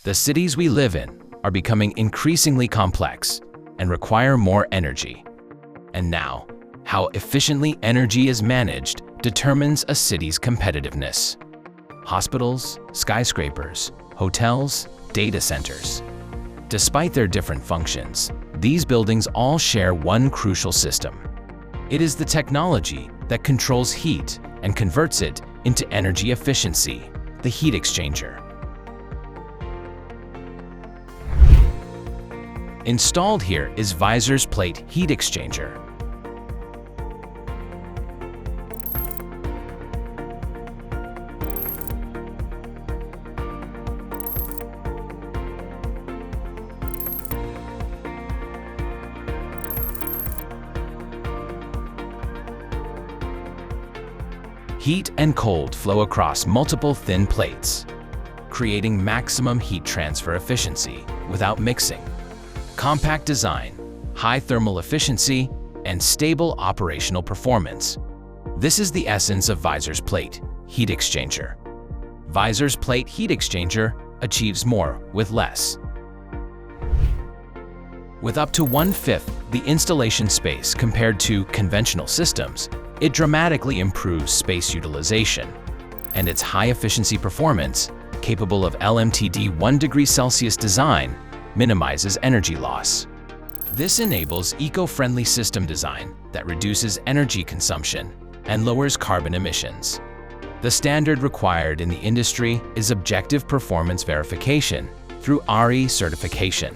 The cities we live in are becoming increasingly complex and require more energy. And now, how efficiently energy is managed determines a city's competitiveness. Hospitals, skyscrapers, hotels, data centers. Despite their different functions, these buildings all share one crucial system. It is the technology that controls heat and converts it into energy efficiency, the heat exchanger. Installed here is VISER's plate heat exchanger. Heat and cold flow across multiple thin plates, creating maximum heat transfer efficiency without mixing. Compact design, high thermal efficiency, and stable operational performance. This is the essence of VISER's plate heat exchanger. VISER's plate heat exchanger achieves more with less. With up to 1/5 the installation space compared to conventional systems, it dramatically improves space utilization, and its high-efficiency performance, capable of LMTD 1 degree Celsius design, minimizes energy loss. This enables eco-friendly system design that reduces energy consumption and lowers carbon emissions. The standard required in the industry is objective performance verification through RE certification.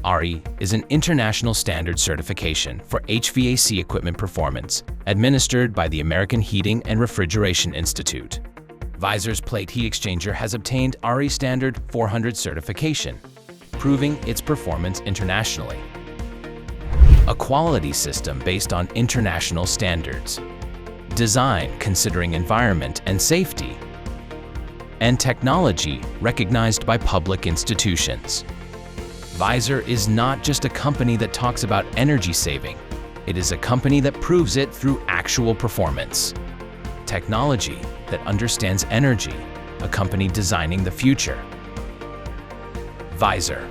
RE is an international standard certification for HVAC equipment performance administered by the American Heating and Refrigeration Institute. VISER's plate heat exchanger has obtained RE Standard 400 certification, proving its performance internationally. A quality system based on international standards, design considering environment and safety, and technology recognized by public institutions. VISER is not just a company that talks about energy saving, it is a company that proves it through actual performance. Technology that understands energy, a company designing the future. VISER.